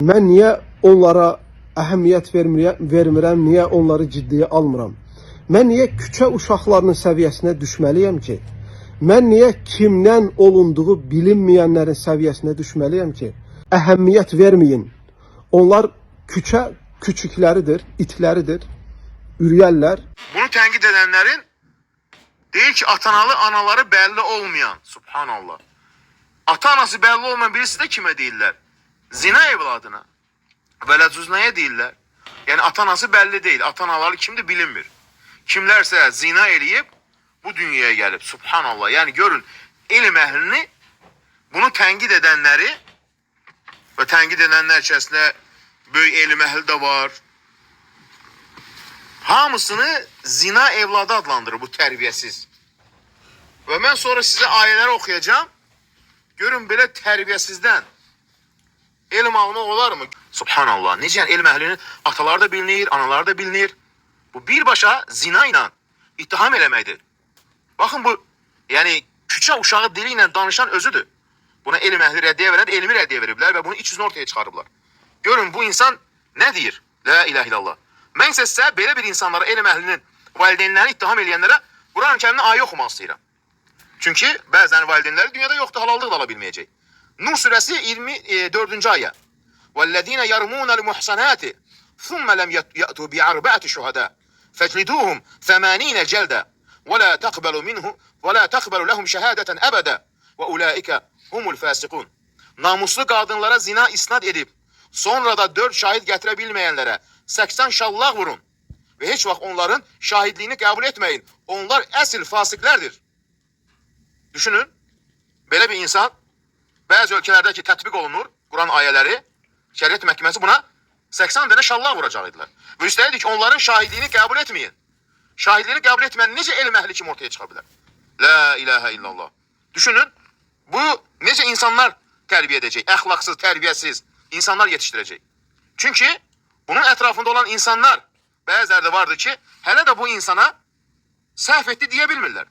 Mən niyə onlara əhəmiyyət vermirəm, niyə onları ciddiyə almıram? Mən niyə küçə uşaqlarının səviyyəsinə düşməliyəm ki? Mən niyə kimdən olunduğu bilinməyənlərin səviyyəsinə düşməliyəm ki? Əhəmiyyət verməyin. Onlar küçə küçükləridir, itləridir, ürəyərlər. Bunu tənqid edənlərin deyir ki, atanalı anaları bəlli olmayan, subhanallah. Ata-anası bəlli olmayan birisi də kimə deyirlər? Zina evladına. Vələcüznəyə deyirlər. Yəni ata-anası bəlli deyil. Ata-anaları kimdir bilinmir. Kimlərsə zina eləyib bu dünyaya gəlib. Subhanallah. Yəni görün, elm əhlini bunu tənqid edənləri və tənqid edənlər içərisində böyük elm əhli də var. Hamısını zina evladı adlandırır bu tərbiyəsiz. Və mən sonra sizə ayələri oxuyacağım. Görün belə tərbiyəsizdən elm almaq olar mı? Subhanallah. Necə elm əhlinin ataları da bilinir, anaları da bilinir. Bu birbaşa zina ilə ittiham eləməkdir. Baxın bu, yəni küçə uşağı dili ilə danışan özüdür. Buna elm əhli rəddiyə verən elmi rəddiyə veriblər və bunun iç yüzünü ortaya çıxarıblar. Görün bu insan nə deyir? La ilahe illallah. Mən sizə belə bir insanlara, elm əhlinin valideynlərini ittiham eləyənlərə Quran-ı Kərimin ayə oxumaq istəyirəm. Çünki bəzən valideynləri dünyada yoxdur, halallıq da ala bilməyəcək. Nur surəsi 24-cü ayə. وَالَّذِينَ يَرْمُونَ الْمُحْسَنَاتِ ثُمَّ لَمْ يَأْتُوا بِأَرْبَعَةِ شُهَدَاءَ فَاجْلِدُوهُمْ 80 جَلْدًا وَلَا تَقْبَلُوا لَهُمْ شَهَادَةً أَبَدًا وَأُولَٰئِكَ هُمُ الْفَاسِقُونَ. Namuslu qadınlara zina isnad edib, sonra da 4 şahid gətirə bilməyənlərə 80 şallaq vurun və heç vaxt onların şahidliyini qəbul etməyin. Onlar əsl fasiqlərdir. Düşünün, belə bir insan bəzi ölkələrdə ki tətbiq olunur Quran ayələri, şəriət məhkəməsi buna 80 dənə şallaq vuracaqdılar. Və üstəlik ki, onların şahidliyini qəbul etməyin. Şahidliyini qəbul etməyən necə elm əhli kimi ortaya çıxa bilər? La ilahe illallah. Düşünün, bu necə insanlar tərbiyə edəcək? Əxlaqsız, tərbiyəsiz insanlar yetişdirəcək. Çünki bunun ətrafında olan insanlar bəziləri də vardır ki, hələ də bu insana səhv etdi deyə bilmirlər.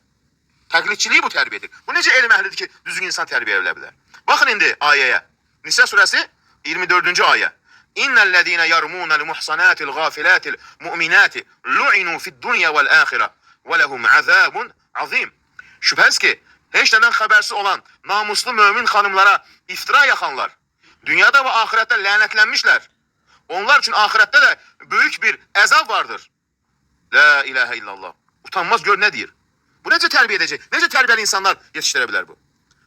Təqlidçiliyi bu tərbiyyədir. Bu necə elm əhlidir ki, düzgün insan tərbiyə edilə bilər? Baxın indi ayəyə. Nisə surəsi 24-cü ayə. İnnellezîne yarmûnel muhsanâtil gâfilâtil mu'minâti lu'inû fid-dunya vel-âxirə və lehum azâbun azîm. Şübhəsiz ki, heç nədən xəbərsiz olan namuslu mömin xanımlara iftira yaxanlar dünyada və axirətdə lənətlənmişlər. Onlar üçün axirətdə də böyük bir əzab vardır. La ilahe illallah. Utanmaz gör nə deyir. Bu necə tərbiyə edəcək? Necə tərbiyəli insanlar yetişdirə bilər bu?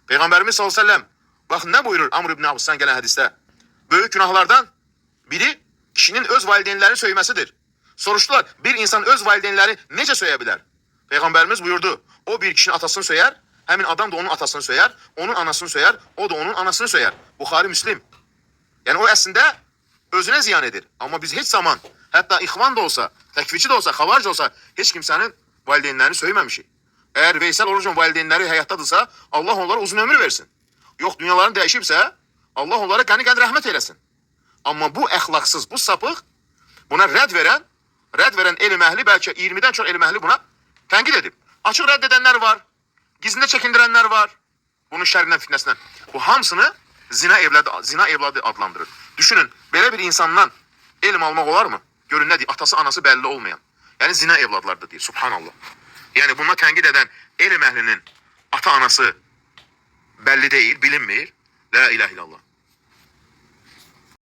Peyğəmbərimiz sallallahu əleyhi və səlləm baxın nə buyurur Amr ibn Absdan gələn hədisdə? Böyük günahlardan biri kişinin öz valideynlərini söyməsidir. Soruşdular, bir insan öz valideynləri necə söyə bilər? Peyğəmbərimiz buyurdu, o bir kişinin atasını söyər, həmin adam da onun atasını söyər, onun anasını söyər, o da onun anasını söyər. Buxari, Müslim. Yəni o əslində özünə ziyan edir. Amma biz heç zaman, hətta ixvan da olsa, təkfirçi də olsa, xavarc olsa, heç kimsənin valideynlərini söyməmişik. Əgər Veysel Orucun valideynləri həyatdadırsa, Allah onlara uzun ömür versin. Yox, dünyaların dəyişibsə, Allah onlara qəni-qəni rəhmət eləsin. Amma bu əxlaqsız, bu sapıq, buna rədd verən elm əhli, bəlkə 20-dən çox elm əhli buna tənqid edib. Açıq rədd edənlər var, gizlində çəkindirənlər var, bunun şərrindən, fitnəsindən. Bu hamısını zina evladı adlandırır. Düşünün, belə bir insandan elm almaq olar mı? Görün nə deyir, atası, anası bəlli olmayan. Yəni zina evladlardır deyir, subhanallah. Yəni buna tənqid edən elm əhlinin ata-anası bəlli deyil, bilinmir. La ilahe illallah.